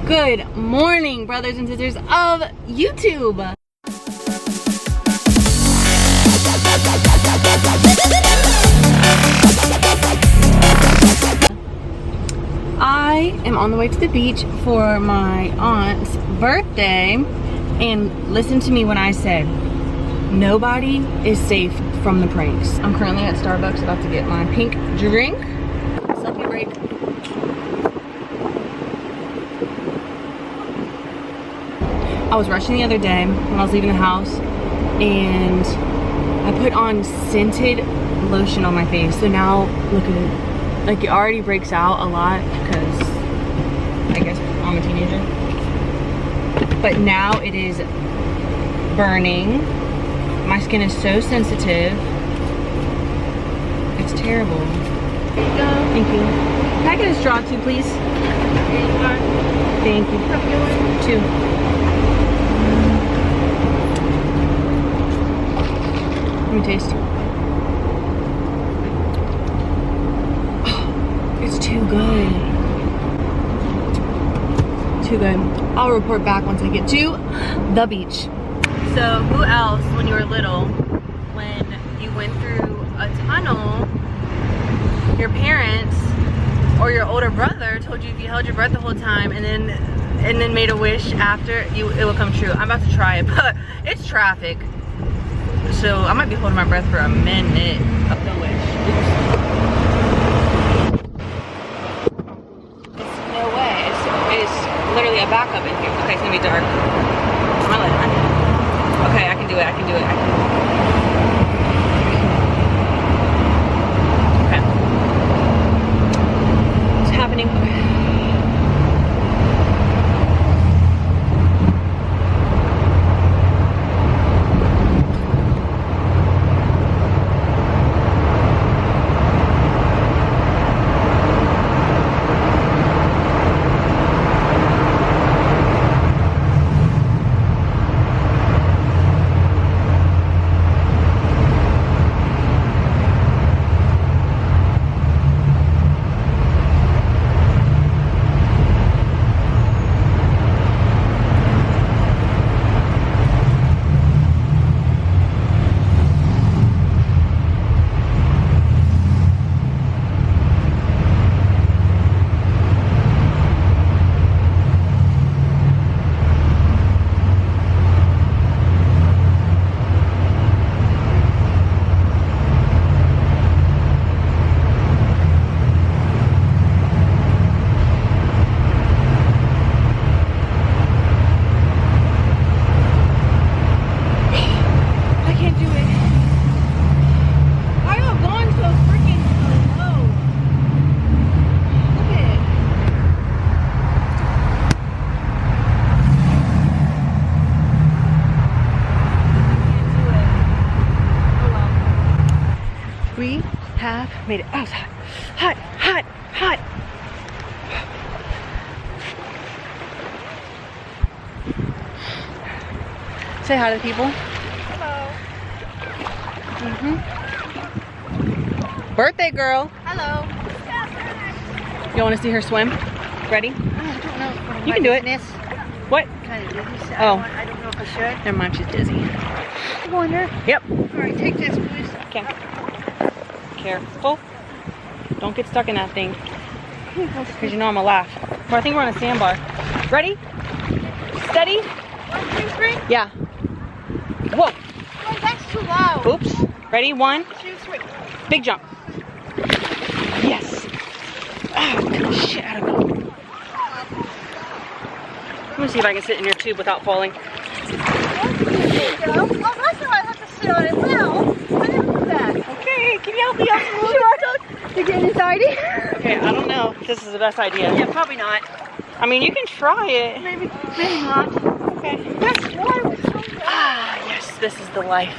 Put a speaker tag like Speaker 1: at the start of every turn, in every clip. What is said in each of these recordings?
Speaker 1: Good morning, brothers and sisters of YouTube. I am on the way to the beach for my aunt's birthday, and listen to me when I said nobody is safe from the pranks. I'm currently at Starbucks about to get my pink drink. Selfie break. I was rushing the other day when I was leaving the house, and I put on scented lotion on my face. So now look at it. Like, it already breaks out a lot because I guess I'm a teenager. But now it is burning. My skin is so sensitive. It's terrible. There you go. Thank you. Can I get a straw too, please? Here you are. Thank you. Have a good one. Two. Let me taste. It's too good. Too good. I'll report back once I get to the beach. So who else, when you were little, when you went through a tunnel, your parents or your older brother told you if you held your breath the whole time and then made a wish after, it will come true? I'm about to try it, but it's traffic. So I might be holding my breath for a minute. Up the wish. It's no way. It's literally a backup in here. Okay, it's gonna be dark. Am I light on? Okay, I can do it. I can do it. Okay. What's happening? Okay. We have made it. Oh, it's hot. Hot, hot, hot. Say hi to the people. Hello. Birthday girl.
Speaker 2: Hello.
Speaker 1: You want to see her swim? Ready?
Speaker 2: I don't know.
Speaker 1: You can do it. What?
Speaker 2: Kind of dizzy, so
Speaker 1: Oh.
Speaker 2: I don't know if I should.
Speaker 1: Never mind, she's dizzy.
Speaker 2: I wonder.
Speaker 1: Yep.
Speaker 2: All right, take this, please.
Speaker 1: Okay. Careful. Don't get stuck in that thing. Because you know I'm gonna laugh. Well, I think we're on a sandbar. Ready? Steady?
Speaker 2: 1, 2, 3.
Speaker 1: Yeah. Whoa.
Speaker 2: Oh, that's too loud.
Speaker 1: Oops. Ready? 1.
Speaker 2: 2, 3.
Speaker 1: Big jump. Yes. Oh, get the shit out of me. Let me see if I can sit in your tube without falling.
Speaker 2: There you go. Oh, that's how I have to sit on it now. I didn't do that.
Speaker 1: Okay, can you help me out?
Speaker 2: You're getting anxiety?
Speaker 1: Okay, I don't know if this is the best idea.
Speaker 2: Yeah, probably not.
Speaker 1: I mean, you can try it.
Speaker 2: Maybe not.
Speaker 1: Okay.
Speaker 2: That's why it was so bad.
Speaker 1: Ah, yes, this is the life.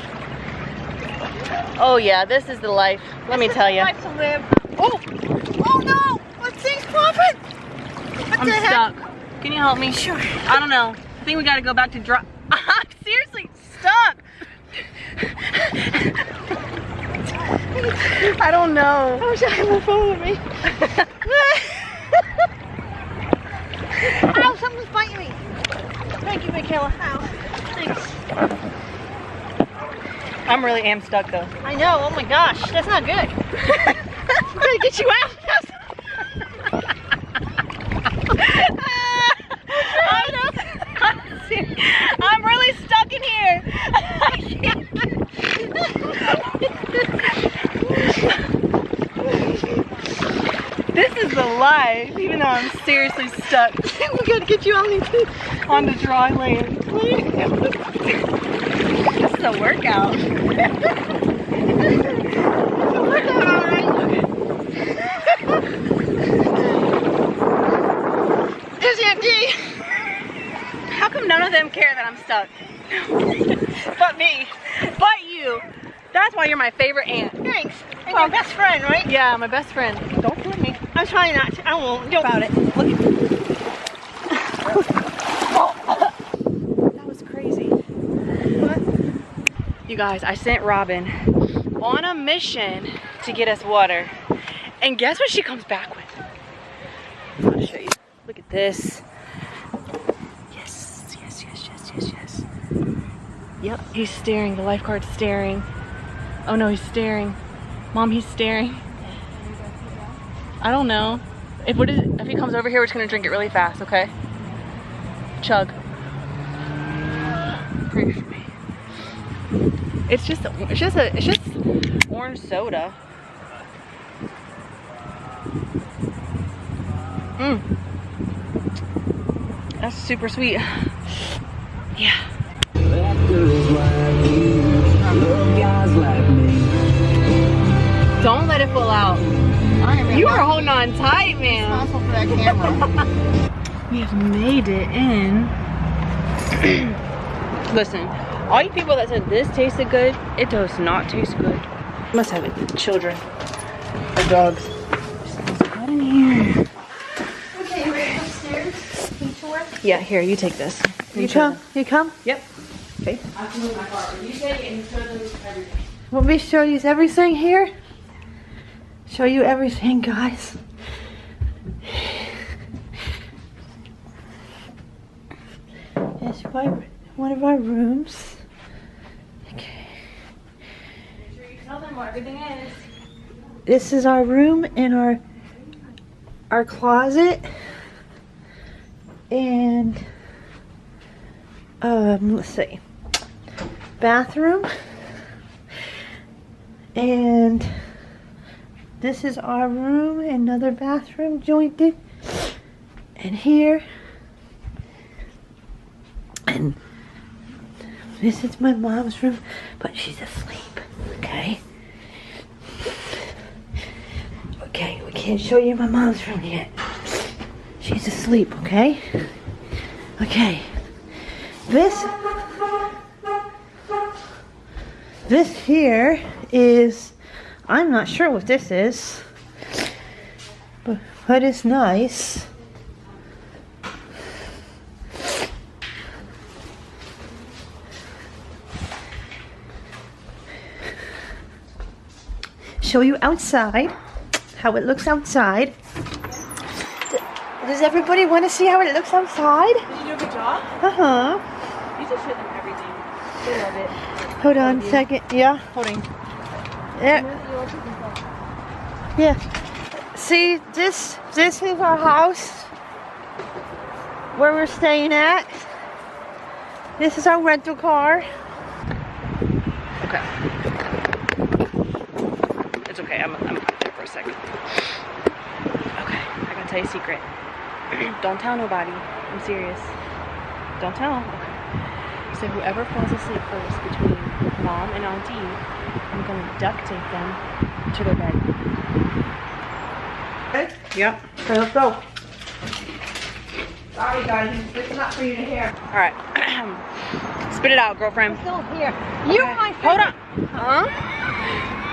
Speaker 1: Oh yeah, this is the life. Let me tell you.
Speaker 2: Life to live.
Speaker 1: Oh,
Speaker 2: Oh no! What thing's popping? What
Speaker 1: I'm
Speaker 2: the heck?
Speaker 1: stuck. Can you help me? Sure. I don't know. I think we gotta go back to dry. I'm seriously stuck. I don't know.
Speaker 2: I wish I had my phone with me. Ow, something's bite me. Thank you, Michaela. Ow. Thanks.
Speaker 1: I'm really am stuck though.
Speaker 2: I know. Oh my gosh, that's not good. I'm trying to get you out.
Speaker 1: I'm really stuck in here. This is the life, even though I'm seriously stuck.
Speaker 2: We gotta get you on
Speaker 1: the dry land. This is a workout.
Speaker 2: It's empty.
Speaker 1: How come none of them care that I'm stuck?
Speaker 2: But me.
Speaker 1: But you. That's why you're my favorite aunt.
Speaker 2: Thanks. And your best friend, right?
Speaker 1: Yeah, my best friend. Don't kill me.
Speaker 2: I'm trying not to. I won't. Don't.
Speaker 1: About it. That was crazy.
Speaker 2: What?
Speaker 1: You guys, I sent Robin on a mission to get us water. And guess what she comes back with? I'll show you. Look at this. Yes, yes, yes, yes, yes, yes. Yep, he's staring. The lifeguard's staring. Oh no, he's staring. Mom, he's staring. I don't know. If he comes over here, we're just gonna drink it really fast, okay? Chug. Pray for me. It's just orange soda. That's super sweet. Yeah. Don't let it fall out. You are holding on tight, man.
Speaker 2: Responsible for that camera.
Speaker 1: We have made it in. Listen, all you people that said this tasted good, it does not taste good. Must have it. Children or dogs. Smells good in here.
Speaker 2: Okay, you ready upstairs? Tour?
Speaker 1: Yeah, here, you take this.
Speaker 2: You come? You come?
Speaker 1: Yep.
Speaker 2: Okay.
Speaker 1: I have to move my car. You take it and show them everything.
Speaker 2: Want me to show you everything here? Show you everything, guys. It's one of our rooms. Okay.
Speaker 1: Make sure you tell them what everything is.
Speaker 2: This is our room and our closet. And let's see. Bathroom. And this is our room, another bathroom jointed. And here. And this is my mom's room, but she's asleep, okay? Okay, we can't show you my mom's room yet. She's asleep, okay? Okay. This here is, I'm not sure what this is, but it's nice. Show you outside, how it looks outside. Does everybody want to see how it looks outside?
Speaker 1: Did you do a good job?
Speaker 2: Uh-huh.
Speaker 1: You just show them everything. They love it.
Speaker 2: Hold on a second. Yeah.
Speaker 1: Holding.
Speaker 2: Yeah. Yeah. See, this is our house where we're staying at. This is our rental car.
Speaker 1: Okay. It's okay. I'm out there for a second. Okay. I gotta tell you a secret. Don't tell nobody. I'm serious. Don't tell. Okay. So whoever falls asleep first between Mom and Auntie, I'm gonna duct tape them to their bed.
Speaker 2: Okay.
Speaker 1: Yep.
Speaker 2: Okay, let's go. Sorry, guys. This is not for you to hear.
Speaker 1: All right. Spit it out, girlfriend.
Speaker 2: Still here. You're
Speaker 1: Okay.
Speaker 2: my
Speaker 1: Hold
Speaker 2: favorite.
Speaker 1: on. Huh?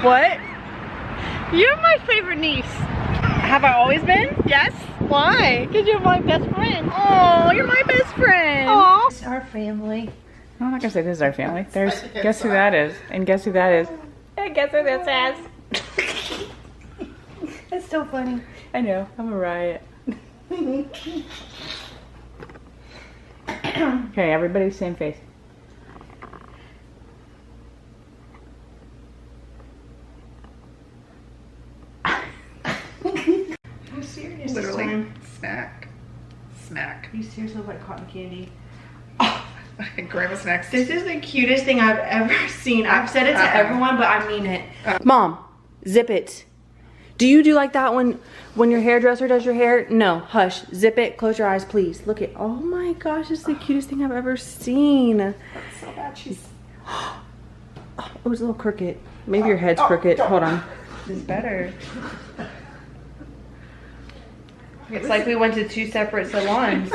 Speaker 1: What?
Speaker 2: You're my favorite niece.
Speaker 1: Have I always been?
Speaker 2: Yes.
Speaker 1: Why?
Speaker 2: Because you're my best friend.
Speaker 1: Oh, you're my best friend.
Speaker 2: Aw. It's our family.
Speaker 3: I'm not gonna say this is our family. There's, guess who that is? And guess who that is? And guess who this is?
Speaker 2: It's so funny.
Speaker 3: I know, I'm a riot. Okay, everybody, same face.
Speaker 2: I'm serious.
Speaker 4: Literally. Snack. Snack.
Speaker 2: You seriously look like cotton candy.
Speaker 4: Grandma's next.
Speaker 2: This is the cutest thing I've ever seen. I've said it to everyone, but I mean it.
Speaker 1: Mom, zip it. Do you do like that when your hairdresser does your hair? No, hush, zip it, close your eyes, please. Look at, oh my gosh, this is the cutest thing I've ever seen.
Speaker 4: That's so bad. She's
Speaker 1: Oh, it was a little crooked. Maybe your head's crooked. Hold on. This is better. It's like we went to 2 separate salons.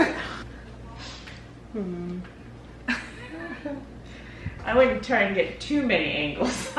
Speaker 3: I wouldn't try and get too many angles.